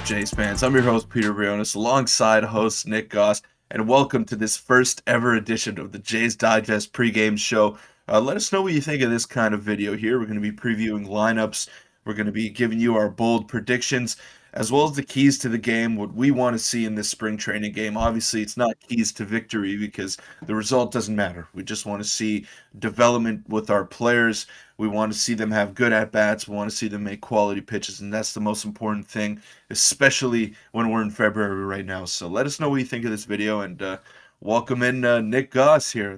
Jays fans? I'm your host, Peter Vryonis, alongside host Nick Gosse, and welcome to this first ever edition of the Jays Digest pregame show. Let us know what you think of this kind of video here. We're going to be previewing lineups. We're going to be giving you our bold predictions, as well as the keys to the game, what we want to see in this spring training game. Obviously, it's not keys to victory because the result doesn't matter. We just want to see development with our players. We want to see them have good at-bats. We want to see them make quality pitches, and that's the most important thing, especially when we're in February right now. So let us know what you think of this video, and welcome in Nick Gosse here,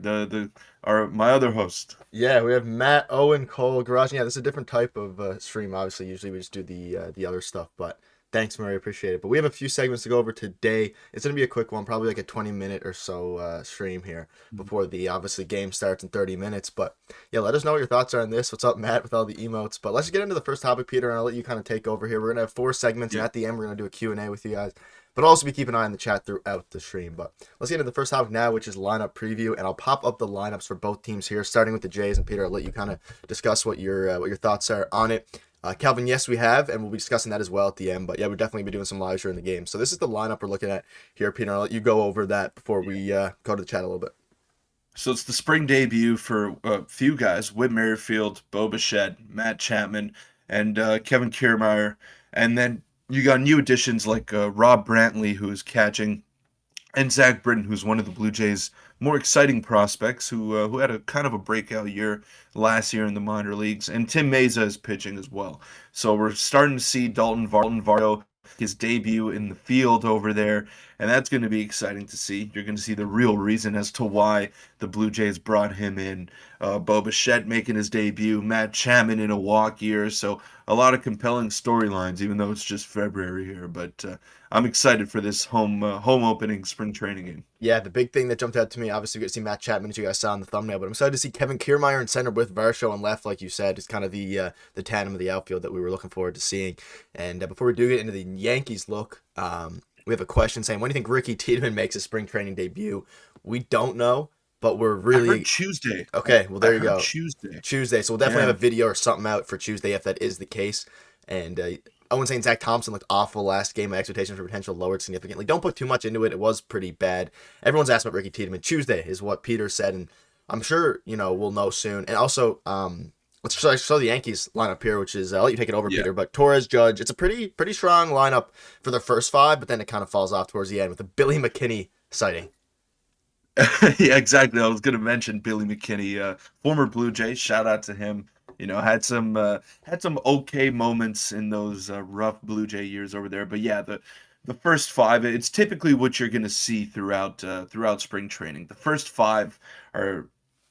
my other host. Yeah, we have Matt, Owen, Cole, Garage. Yeah, this is a different type of stream. Obviously, usually we just do the other stuff, but thanks, Murray. Appreciate it. But we have a few segments to go over today. It's going to be a quick one, probably like a 20-minute or so stream here before the obviously game starts in 30 minutes. But yeah, let us know what your thoughts are on this. What's up, Matt, with all the emotes? But let's get into the first topic, Peter, and I'll let you kind of take over here. We're going to have 4 segments, and at the end, we're going to do a Q&A with you guys. But also be keeping an eye on the chat throughout the stream. But let's get into the first topic now, which is lineup preview, and I'll pop up the lineups for both teams here, starting with the Jays. And Peter, I'll let you kind of discuss what your thoughts are on it. Calvin, yes, we have, and we'll be discussing that as well at the end. But yeah, we'll definitely be doing some lives during the game. So this is the lineup we're looking at here, Peter. I'll let you go over that before we go to the chat a little bit. So it's the spring debut for a few guys: Whit Merrifield, Bo Bichette, Matt Chapman, and Kevin Kiermaier, and then you got new additions like Rob Brantley, who's catching, and Zach Britton, who's one of the Blue Jays' more exciting prospects, who had a kind of a breakout year last year in the minor leagues, and Tim Meza is pitching as well. So we're starting to see Dalton Vardo, his debut in the field over there, and that's going to be exciting to see. You're going to see the real reason as to why the Blue Jays brought him in. Bo Bichette making his debut, Matt Chapman in a walk year, so a lot of compelling storylines, even though it's just February here. But I'm excited for this home opening spring training game. Yeah, the big thing that jumped out to me, obviously we get to see Matt Chapman, as you guys saw in the thumbnail, but I'm excited to see Kevin Kiermaier in center with Varsho on left, like you said. It's kind of the tandem of the outfield that we were looking forward to seeing. And before we do get into the Yankees look, we have a question saying, when do you think Ricky Tiedemann makes his spring training debut? We don't know, but we're really... I heard Tuesday. Okay, well, there you go. Tuesday. So we'll definitely have a video or something out for Tuesday if that is the case. And Owen saying Zach Thompson looked awful last game. My expectations for potential lowered significantly. Don't put too much into it. It was pretty bad. Everyone's asked about Ricky Tiedemann. Tuesday is what Peter said, and I'm sure, we'll know soon. And also, let's show the Yankees lineup here, which is, I'll let you take it over, Peter, but Torres, Judge, it's a pretty strong lineup for the first 5, but then it kind of falls off towards the end with a Billy McKinney sighting. Yeah, exactly. I was going to mention Billy McKinney, former Blue Jay. Shout out to him. Had some okay moments in those rough Blue Jay years over there. But yeah, the first 5, it's typically what you're going to see throughout spring training. The first 5 are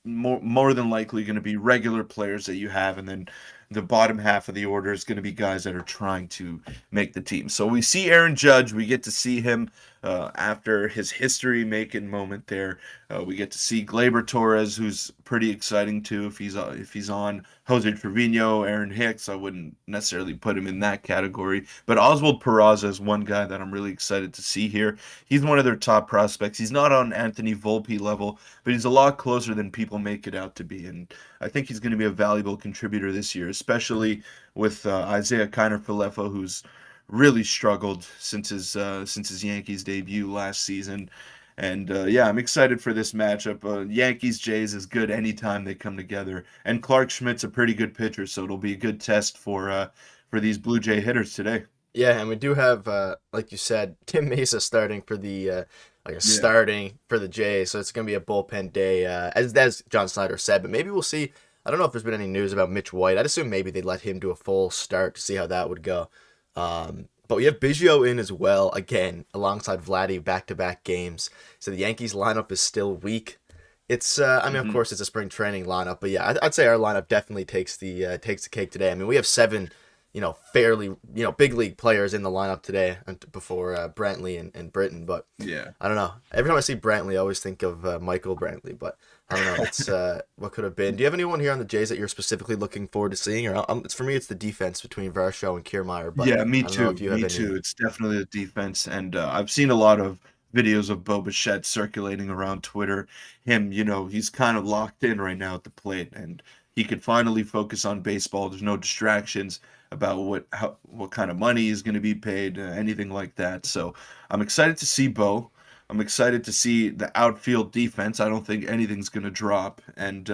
more than likely going to be regular players that you have, and then the bottom half of the order is going to be guys that are trying to make the team. So we see Aaron Judge. We get to see him after his history-making moment there. We get to see Gleyber Torres, who's pretty exciting too if he's on. Jose Trevino, Aaron Hicks, I wouldn't necessarily put him in that category. But Oswald Peraza is one guy that I'm really excited to see here. He's one of their top prospects. He's not on Anthony Volpe level, but he's a lot closer than people make it out to be. And I think he's going to be a valuable contributor this year, especially with Isaiah Kiner-Falefa, who's really struggled since his Yankees debut last season. And yeah, I'm excited for this matchup. Yankees-Jays is good anytime they come together. And Clark Schmidt's a pretty good pitcher, so it'll be a good test for these Blue Jay hitters today. Yeah, and we do have, like you said, Tim Meza starting for the starting for the Jays, so it's going to be a bullpen day, as John Snyder said. But maybe we'll see. I don't know if there's been any news about Mitch White. I'd assume maybe they'd let him do a full start to see how that would go. But we have Biggio in as well, again, alongside Vladdy, back-to-back games. So the Yankees lineup is still weak. It's, of course, it's a spring training lineup, but yeah, I'd say our lineup definitely takes the cake today. I mean, we have 7, fairly, big league players in the lineup today before Brantley and Britton, but yeah, I don't know. Every time I see Brantley, I always think of Michael Brantley, but I don't know. It's what could have been. Do you have anyone here on the Jays that you're specifically looking forward to seeing? Or it's for me, it's the defense between Varsho and Kiermaier. But yeah, me too. Me too. It's definitely the defense, and I've seen a lot of videos of Bo Bichette circulating around Twitter. Him, he's kind of locked in right now at the plate, and he could finally focus on baseball. There's no distractions. about what kind of money is going to be paid, anything like that. So I'm excited to see Bo. I'm excited to see the outfield defense. I don't think anything's going to drop, and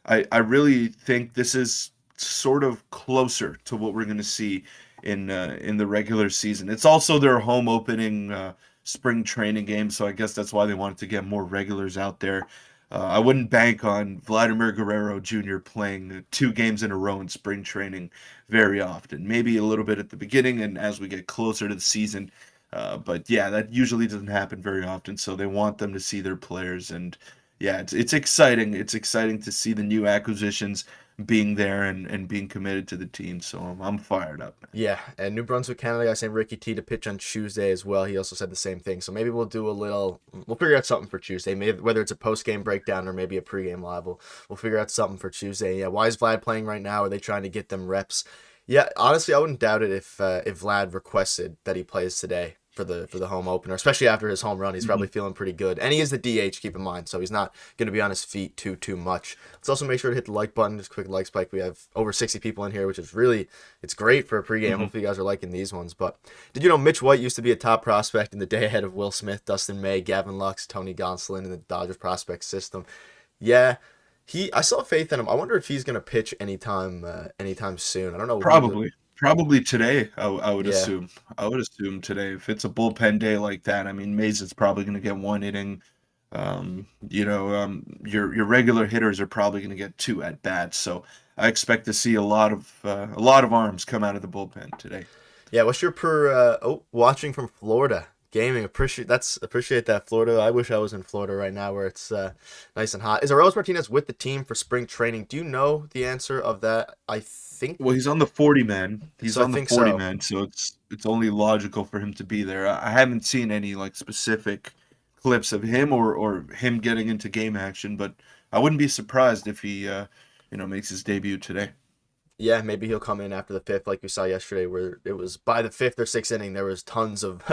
I really think this is sort of closer to what we're going to see in the regular season. It's also their home opening spring training game, so I guess that's why they wanted to get more regulars out there. I wouldn't bank on Vladimir Guerrero Jr. playing 2 games in a row in spring training very often. Maybe a little bit at the beginning and as we get closer to the season. But yeah, that usually doesn't happen very often. So they want them to see their players, and yeah, it's exciting. It's exciting to see the new acquisitions being there and being committed to the team. So I'm fired up. Yeah, and New Brunswick, Canada, I sent Ricky T to pitch on Tuesday as well. He also said the same thing. So maybe we'll figure out something for Tuesday. Maybe whether it's a post game breakdown or maybe a pregame live, we'll figure out something for Tuesday. Yeah, why is Vlad playing right now? Are they trying to get them reps? Yeah, honestly, I wouldn't doubt it if Vlad requested that he plays today for the home opener, especially after his home run. He's probably feeling pretty good, and he is the DH. Keep in mind, so he's not going to be on his feet too much. Let's also make sure to hit the like button. Just a quick like spike. We have over 60 people in here, which is it's great for a pregame. Hopefully, you guys are liking these ones. But did you know Mitch White used to be a top prospect in the day ahead of Will Smith, Dustin May, Gavin Lux, Tony Gonsolin in the Dodgers prospect system? Yeah. I saw faith in him. I wonder if he's gonna pitch anytime soon. I don't know. Probably today. I would Yeah. assume. I would assume today. If it's a bullpen day like that, I mean, Mays is probably going to get 1 inning. Your regular hitters are probably going to get 2 at bats. So I expect to see a lot of arms come out of the bullpen today. Yeah, what's your watching from Florida gaming? Appreciate that, Florida. I wish I was in Florida right now where it's nice and hot. Is Aroldis Martinez with the team for spring training? Do you know the answer of that? I think Well, he's on the 40 man. He's so. I on the think 40 so. man, so it's only logical for him to be there. I haven't seen any like specific clips of him or him getting into game action, but I wouldn't be surprised if he makes his debut today. Yeah, maybe he'll come in after the fifth, like we saw yesterday, where it was by the fifth or sixth inning, there was tons of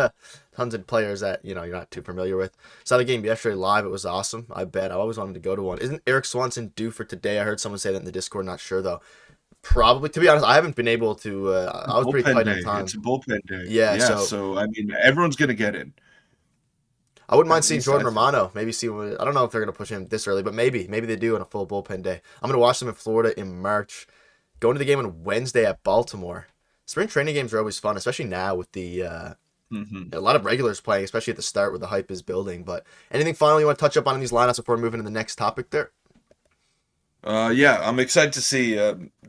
players that you're not too familiar with. Saw the game yesterday live; it was awesome. I bet I always wanted to go to one. Isn't Eric Swanson due for today? I heard someone say that in the Discord. Not sure though. Probably, to be honest, I haven't been able to. I was pretty Bullpen tight on day. time. It's a bullpen day. Yeah, Yeah, so so I mean, everyone's gonna get in. I wouldn't mind At seeing least I Jordan think. Romano. Maybe see what I don't know if they're gonna push him this early, but maybe they do on a full bullpen day. I'm gonna watch them in Florida in March. Going to the game on Wednesday at Baltimore. Spring training games are always fun, especially now with the Hmm. a lot of regulars playing, especially at the start where the hype is building. But anything final you want to touch up on in these lineups before moving to the next topic there? Yeah, I'm excited to see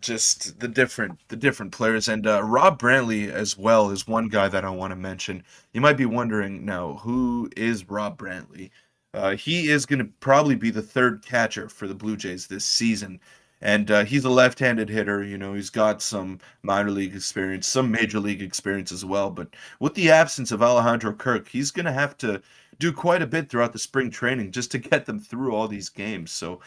just the different players, and Rob Brantley as well is one guy that I want to mention. You might be wondering now, who is Rob Brantley? He is going to probably be the third catcher for the Blue Jays this season, and he's a left-handed hitter. He's got some minor league experience, some major league experience as well. But with the absence of Alejandro Kirk, he's going to have to do quite a bit throughout the spring training just to get them through all these games. So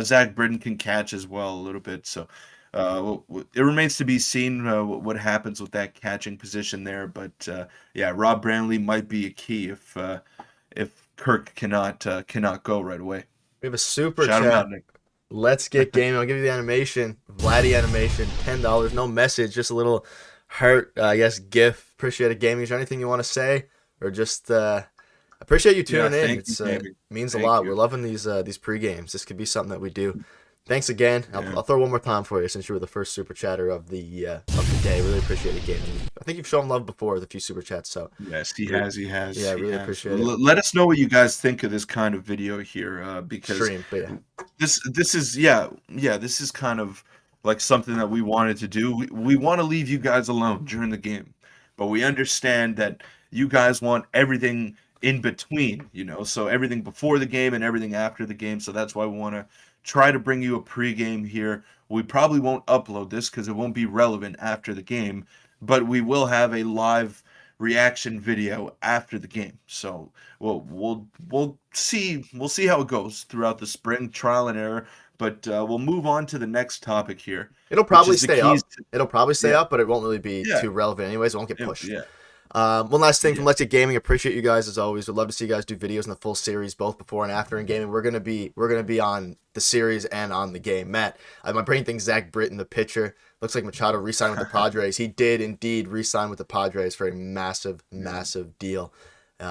Zach Britton can catch as well a little bit. So it remains to be seen what happens with that catching position there. But yeah, Rob Brantley might be a key if Kirk cannot go right away. We have a super Shout him chat. out, Nick. Let's get gaming. I'll give you the animation. Vladdy animation, $10. No message, just a little heart, I guess, GIF. Appreciate it, gaming. Is there anything you want to say, or just appreciate you Yeah, tuning in? thank you, It's David. means a Thank lot. We're you. loving these pre-games. This could be something that we do. Thanks again. Yeah. I'll throw one more time for you since you were the first super chatter of the day. Really appreciate it, gaming. I think you've shown love before with a few super chats, so Yes, he really, has. He has. yeah, He really has. appreciate it. Let us know what you guys think of this kind of video here, because Stream, but yeah. this is yeah, this is kind of like something that we wanted to do. We want to leave you guys alone during the game, but we understand that you guys want everything in between, so everything before the game and everything after the game. So that's why we want to try to bring you a pregame here. We probably won't upload this because it won't be relevant after the game, but we will have a live reaction video after the game. So we'll see how it goes throughout the spring, trial and error. But we'll move on to the next topic here, It'll which probably is the stay keys up. to, It'll probably stay yeah, up, but it won't really be yeah, too relevant anyways. It won't get yeah, pushed. yeah, One last thing from yeah. Let's Get Gaming. Appreciate you guys as always. We'd love to see you guys do videos in the full series, both before and after in gaming. We're gonna be on the series and on the game. Matt, my brain thinks Zach Britton, the pitcher, looks like Machado re-signed with the Padres. He did indeed re-sign with the Padres for a massive, Yeah. massive deal. Nick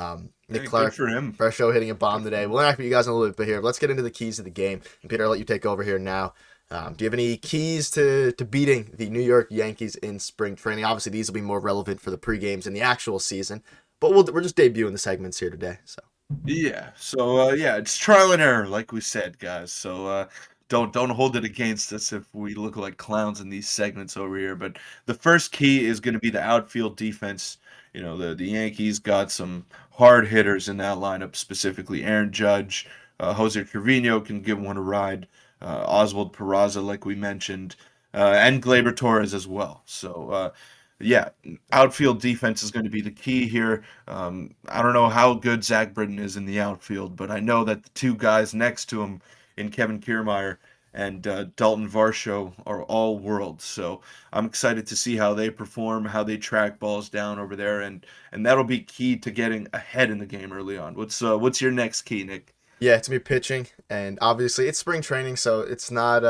Hey, good Clark, for him. first show hitting a bomb Good for today. him. We'll interact with you guys in a little bit here. But let's get into the keys to the game. And Peter, I'll let you take over here now. Do you have any keys to beating the New York Yankees in spring training? Obviously, these will be more relevant for the pre-games in the actual season, but we're just debuting the segments here today. So Yeah. So yeah, it's trial and error, like we said, guys. So don't hold it against us if we look like clowns in these segments over here. But the first key is going to be the outfield defense. You know, the Yankees got some hard hitters in that lineup, specifically Aaron Judge, Jose Trevino can give one a ride, Oswald Peraza, like we mentioned, and Gleyber Torres as well. So yeah, outfield defense is going to be the key here. I don't know how good Zach Britton is in the outfield, but I know that the two guys next to him in Kevin Kiermaier and Dalton Varsho are all worlds. So I'm excited to see how they perform, how they track balls down over there, and that'll be key to getting ahead in the game early on. What's your next key, Nick? yeah, it's me pitching, and obviously it's spring training, so it's not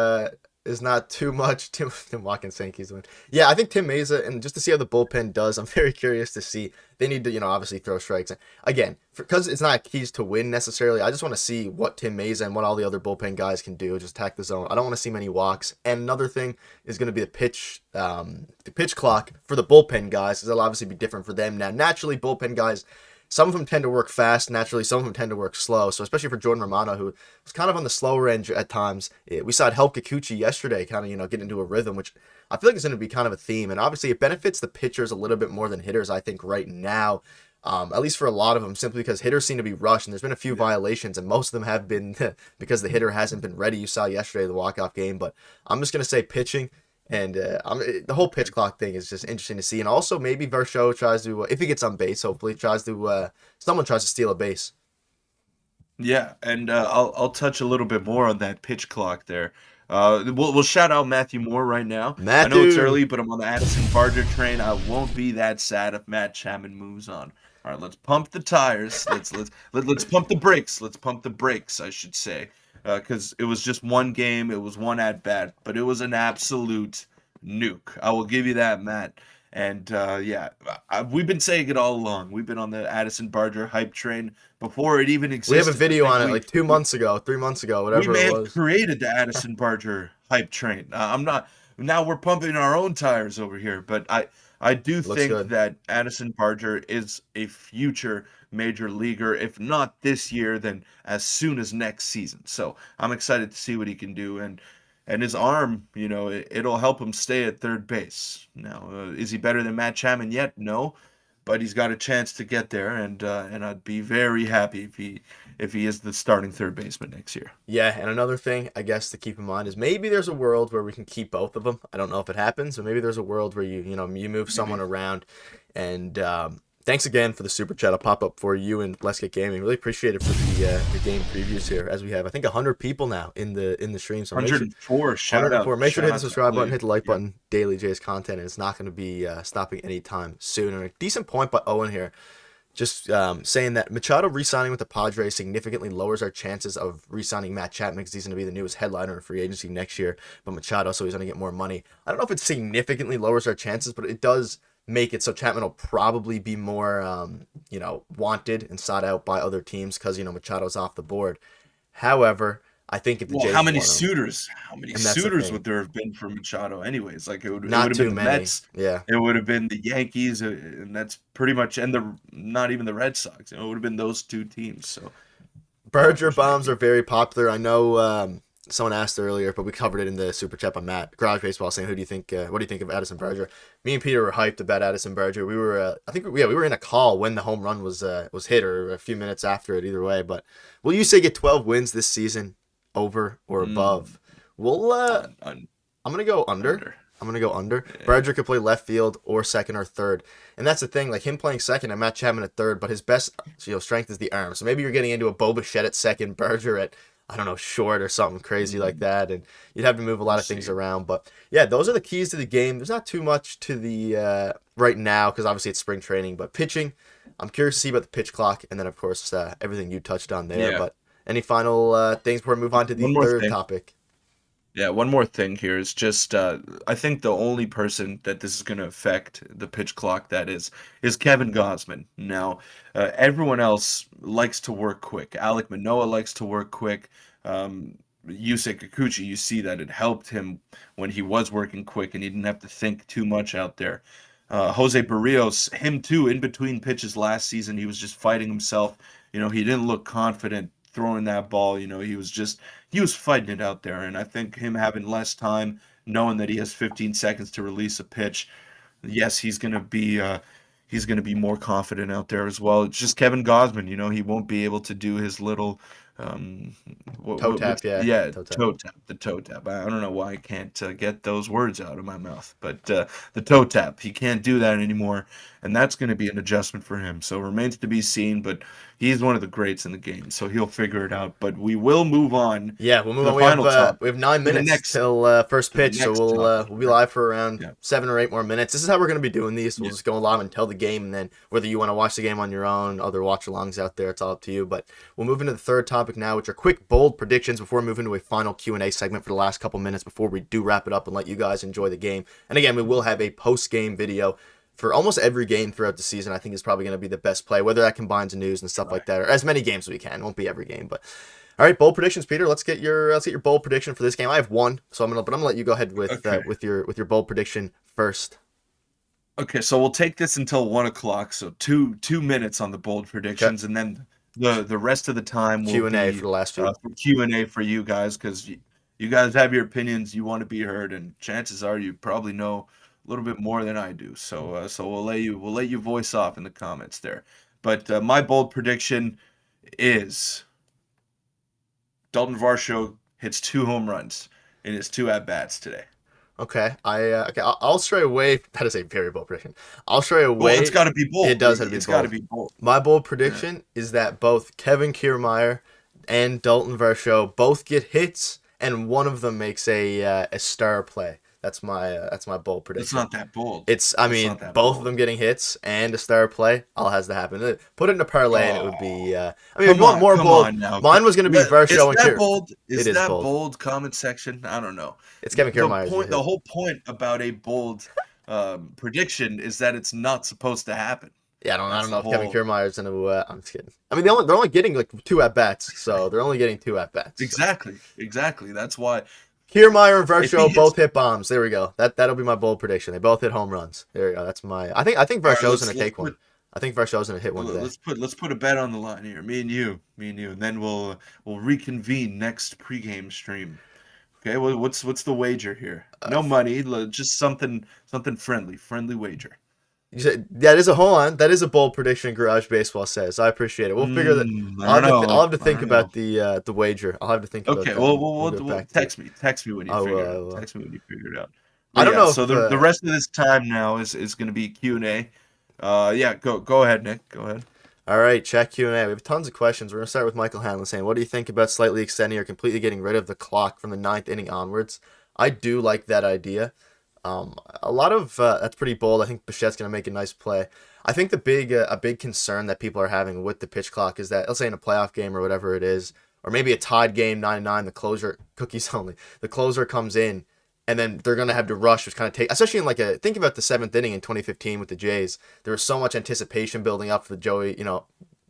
too much. Tim Watkins saying he's win. Yeah, I think Tim Mesa, and just to see how the bullpen does, I'm very curious to see. They need to, obviously throw strikes. Again, because it's not keys to win necessarily. I just want to see what Tim Mesa and what all the other bullpen guys can do. Just attack the zone. I don't want to see many walks. And another thing is going to be the pitch clock for the bullpen guys, because it'll obviously be different for them. Now, naturally, bullpen guys, some of them tend to work fast. Naturally, some of them tend to work slow. So especially for Jordan Romano, who was kind of on the slower end at times. We saw it help Kikuchi yesterday, kind of, get into a rhythm, which I feel like is going to be kind of a theme. And obviously it benefits the pitchers a little bit more than hitters, I think, right now. At least for a lot of them, simply because hitters seem to be rushed, and there's been a few violations, and most of them have been because the hitter hasn't been ready. You saw yesterday the walk-off game, but I'm just going to say pitching. And the whole pitch clock thing is just interesting to see. And also maybe Varsho tries to, if he gets on base, hopefully tries to, someone tries to steal a base. Yeah, and I'll touch a little bit more on that pitch clock there. We'll shout out Matthew Moore right now. I know it's Matthew, early, but I'm on the Addison Barger train. I won't be that sad if Matt Chapman moves on. All right, let's pump the tires. Let's pump the brakes. Let's pump the brakes, I should say, because it was just one game. It was one at bat, but it was an absolute nuke. I will give you that, Matt. And yeah, we've been saying it all along. We've been on the Addison Barger hype train before it even we have a existed. I video think on it like 2 months ago, 3 months ago, we whatever may it have was. created the Addison Barger hype train. I'm not. Now we're pumping our own tires over here, but I do Looks think good. that Addison Barger is a future major leaguer. If not this year, then as soon as next season. So I'm excited to see what he can do, and his arm, it'll help him stay at third base. Now, is he better than Matt Chapman yet? No, but he's got a chance to get there, and I'd be very happy if he is the starting third baseman next year. Yeah, and another thing I guess to keep in mind is maybe there's a world where we can keep both of them. I don't know if it happens, but maybe there's a world where you move someone Maybe. around. And thanks again for the super chat. I'll pop up for you and Let's Get Gaming. Really appreciate it for the game previews here, as we have I think 100 people now in the stream. So make sure 104. Shout 104. out. Make sure to hit Shout the out to subscribe all button, you. hit the like Yep. button. Daily J's content, and it's not going to be stopping anytime soon. And a decent point by Owen here. Just saying that Machado re-signing with the Padres significantly lowers our chances of re-signing Matt Chapman because he's going to be the newest headliner in free agency next year. But Machado, so he's going to get more money. I don't know if it significantly lowers our chances, but it does make it so Chapman will probably be more, wanted and sought out by other teams because Machado's off the board. However, I think if the Well, how Jays many want him, suitors? How many and that's the suitors thing, would there have been for Machado, anyways? Like it would not have been too the many. Mets, Yeah. it would have been the Yankees, and that's pretty much, and the not even the Red Sox. It would have been those two teams. So Berger bombs are unfortunately, very popular. I know someone asked earlier, but we covered it in the super chat by Matt Garage Baseball saying, "Who do you think? What do you think of Addison Berger?" Me and Peter were hyped about Addison Berger. We were, I think, we were in a call when the home run was hit, or a few minutes after it. Either way, but will you say get 12 wins this season, over or mm, above? We'll. on I'm gonna go under. under. I'm gonna go under. Yeah. Berger could play left field or second or third, and that's the thing. Like him playing second and Matt Chapman at third, but his best strength is the arm. So maybe you're getting into a Bo Bichette at second, Berger at I don't know short or something crazy like Mm, that, and you'd have to move a we'll lot of things see. around. But yeah, those are the keys to the game. There's not too much to the right now because obviously it's spring training, but pitching. I'm curious to see about the pitch clock, and then of course everything you touched on there. Yeah. But any final things before we move on to the One more third thing. topic? Yeah, one more thing here is just I think the only person that this is going to affect the pitch clock that is Kevin Gosman. Now, everyone else likes to work quick. Alek Manoah likes to work quick. Um, Yusei Kikuchi, you see that it helped him when he was working quick and he didn't have to think too much out there. Jose Barrios, him too, in between pitches last season, he was just fighting himself. He didn't look confident throwing that ball. He was fighting it out there, and I think him having less time, knowing that he has 15 seconds to release a pitch, yes, he's gonna be more confident out there as well. It's just Kevin Gosman, he won't be able to do his little um Toe tap, what's yeah, yeah, toe tap. toe tap, the toe tap. I don't know why I can't get those words out of my mouth, but the toe tap, he can't do that anymore, and that's going to be an adjustment for him. So remains to be seen, but he's one of the greats in the game, so he'll figure it out. But we will move on Yeah, we'll to move the on. final We have topic, 9 minutes till first to the pitch, so next topic. we'll be live for around Yeah, 7 or 8 more minutes. This is how we're gonna be doing these. We'll yeah. just go live until the game, and then whether you want to watch the game on your own, other watch-alongs out there, it's all up to you. But we'll move into the third topic now, which are quick, bold predictions before we move into a final Q&A segment for the last couple minutes before we do wrap it up and let you guys enjoy the game. And again, we will have a post-game video for almost every game throughout the season. I think is probably going to be the best play, whether that combines news and stuff like Right. that, or as many games as we can. It won't be every game, but all right, bold predictions, Peter. Let's get your bold prediction for this game. I have one, so I'm gonna let you go ahead Okay. with your bold prediction first. Okay, so we'll take this until 1 o'clock. So two minutes on the bold Okay. predictions, and then the rest of the time will Q&A for be the last few. for Q&A for you guys, because you guys have your opinions. You want to be heard, and chances are you probably know a little bit more than I do. So we'll let you voice off in the comments there. But my bold prediction is Dalton Varsho hits 2 home runs in his two at bats today. Okay, I'll stray away. That is a very bold prediction. I'll stray Well, it's away. got to be It bold. does have to be It's got to bold. be bold. My bold Yeah. prediction is that both Kevin Kiermaier and Dalton Varsho both get hits, and one of them makes a star play. That's my bold It's prediction. not that bold. I It's mean, not that both of bold. them getting hits and a star play all has to happen. Put it in a parlay, and it would Oh, be. I mean, if you want more come bold, on now. mine was going to be Is Varsho and that Kier. bold? It Is is that bold. bold? Comment section. I don't know. It's Kevin Kiermaier's a The hit. whole point about a bold prediction is that it's not supposed to happen. Yeah, I That's don't know the if Kevin whole. Kiermaier's going to. I'm just kidding. I mean, they're only getting like two at bats, so they're only getting two at bats. So. Exactly. That's why Kiermaier and if he Varsho hits. both hit bombs. There we go. That'll be my bold prediction. They both hit home runs. There you go. That's my. I think All right, Varsho's let's gonna let's take one. put I think Varsho's gonna hit one today. let's put a bet on the line here. Me and you, and then we'll reconvene next pregame stream. Okay, well, what's the wager here? No money, just something friendly wager. You said that is a hold on. That is a bold prediction. Garage Baseball says. I appreciate it. We'll figure that. I don't I'll have know. to I think don't know. about the wager. I'll have to think about Okay, that. well, We'll get back to you. text me when you I will. figure it I out. will. Text me when you figure it out. I But don't yeah, know so if. the rest of this time now is going to be Q&A. Yeah, go ahead, Nick. Go ahead. All right, chat Q&A. We have tons of questions. We're gonna start with Michael Hanlon saying, "What do you think about slightly extending or completely getting rid of the clock from the ninth inning onwards?" I do like that idea. A lot of that's pretty bold. I think Bichette's gonna make a nice play. I think the big a big concern that people are having with the pitch clock is that let's say in a playoff game or whatever it is, or maybe a tied game 9-9, the closer cookies only. The closer comes in, and then they're gonna have to rush, which kind of take, especially in like a think about the seventh inning in 2015 with the Jays. There was so much anticipation building up for the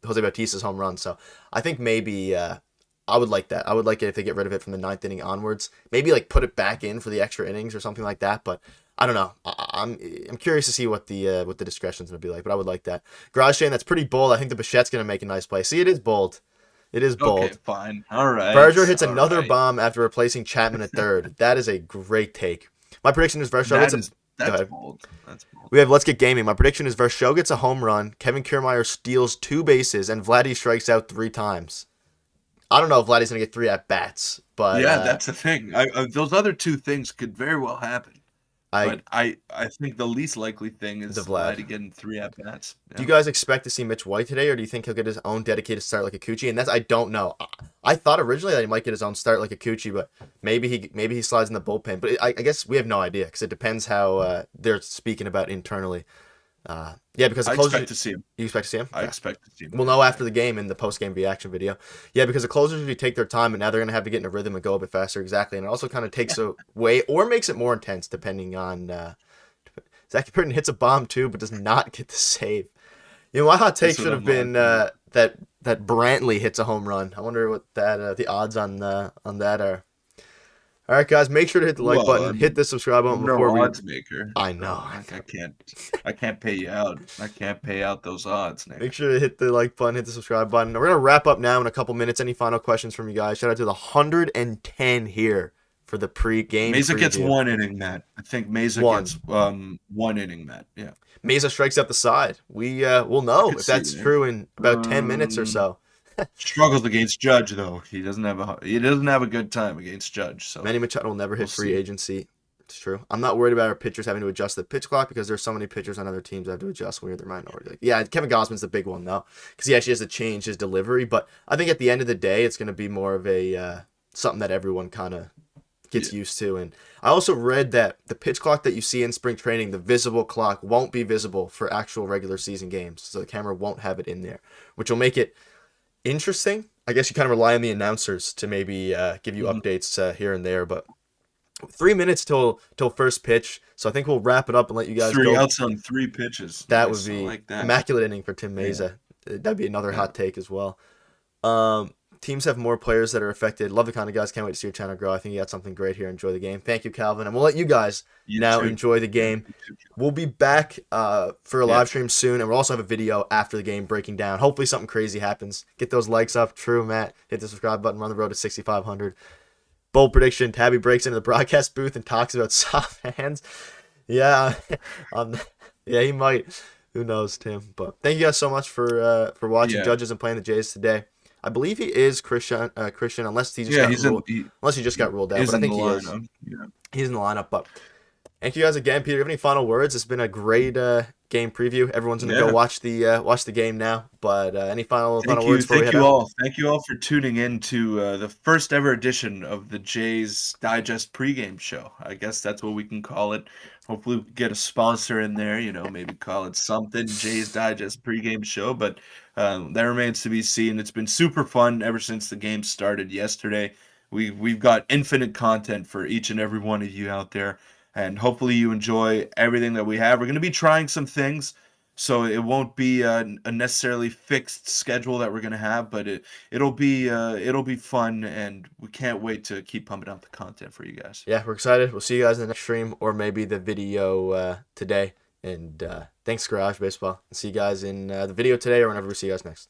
Jose Bautista's home run. So I think maybe I would like that. I would like it if they get rid of it from the ninth inning onwards. Maybe like put it back in for the extra innings or something like that. But I don't know. I'm curious to see what the discretion's gonna be like. But I would like that. Garage Shane, that's pretty bold. I think the Bichette's gonna make a nice play. See, it is bold. It is Okay, bold. fine. All right. Berger hits All another right. bomb after replacing Chapman at third. That is a great take. My prediction is Vershow That gets a. is Go that's ahead. bold. That's bold. We have Let's Get Gaming. My prediction is Vershow gets a home run. Kevin Kiermaier steals 2 bases, and Vladdy strikes out 3 times. I don't know if Vladdy's gonna get 3 at bats, but Yeah, that's the thing. Those other two things could very well happen. I But I think the least likely thing the is Vlad. Vladdy getting three at bats. Do Yeah. you guys expect to see Mitch White today, or do you think he'll get his own dedicated start like Kikuchi? And that's I don't know. I thought originally that he might get his own start like Kikuchi, but maybe he slides in the bullpen. But I guess we have no idea because it depends how they're speaking about internally. Yeah, because the I closers expect to see him. you expect to see him. I Okay. expect to see him. We'll know after the game in the post game reaction video. Yeah, because the closers usually take their time, and now they're gonna have to get in a rhythm and go a bit faster. Exactly, and it also kind of takes away or makes it more intense depending on. Zach Britton hits a bomb too, but does not get the save. You know, my hot take That's what should have I'm been laughing at. that Brantley hits a home run. I wonder what that the odds on that are. All right, guys, make sure to hit the like Well, button, hit the subscribe button I'm no before we. odds maker, I so know. I can't pay you out. I can't pay out those odds, Make Nick. sure to hit the like button, hit the subscribe button. We're gonna wrap up now in a couple minutes. Any final questions from you guys? Shout out to the 110 here for the pre-game Mesa gets preview. one inning, Matt. I think Mesa One. gets one inning, Matt. Yeah, Mesa strikes up the side. We'll I know could if see that's that. true in about 10 minutes or Um, so. Struggles against Judge though. He doesn't have a good time against Judge. So Manny Machado will never we'll hit free see. agency. It's true. I'm not worried about our pitchers having to adjust the pitch clock because there's so many pitchers on other teams that have to adjust when you're the minority. Like, yeah, Kevin Gossman's the big one though, because he actually has to change his delivery. But I think at the end of the day, it's going to be more of a something that everyone kind of Yeah, gets used to. And I also read that the pitch clock that you see in spring training, the visible clock, won't be visible for actual regular season games. So the camera won't have it in there, which will make it interesting. I guess you kind of rely on the announcers to maybe give you mhm. updates here and there, but 3 minutes till first pitch. So I think we'll wrap it up and let you guys Three go. outs on three pitches. That would Nice. I be like that. immaculate inning for Tim Yeah, Mesa. That'd be another yeah. hot take as well. Teams have more players that are affected. Love the kind of guys. Can't wait to see your channel grow. I think you got something great here. Enjoy the game. Thank you, Calvin. And we'll let you guys You now too. enjoy the Yeah, game. you too. We'll be back for a Yeah. live stream soon, and we'll also have a video after the game breaking down. Hopefully, something crazy happens. Get those likes up. True, Matt. Hit the subscribe button. We're on the road to 6,500. Bold prediction: Tabby breaks into the broadcast booth and talks about soft hands. Yeah, um, yeah, he might. Who knows, Tim? But thank you guys so much for watching Yeah. Judges and playing the Jays today. I believe he is Christian, unless he just Yeah, got ruled, unless he just he got ruled out. is But I in the think he is. lineup. Yeah. He's in the lineup. But thank you guys again, Peter. You have any final words? It's been a great game preview. Everyone's gonna go Yeah. watch the game now. But any final words before we Thank head you out? all. Thank you all for tuning in to the first ever edition of the Jays Digest pregame show. I guess that's what we can call it. Hopefully, we can get a sponsor in there. Maybe call it something Jays Digest pregame show. But that remains to be seen. It's been super fun ever since the game started yesterday. We've got infinite content for each and every one of you out there, and hopefully you enjoy everything that we have. We're going to be trying some things. So it won't be a necessarily fixed schedule that we're gonna have, but it'll be fun, and we can't wait to keep pumping out the content for you guys. Yeah, we're excited. We'll see you guys in the next stream or maybe the video today. And thanks, Garage Baseball. And see you guys in the video today or whenever we see you guys next.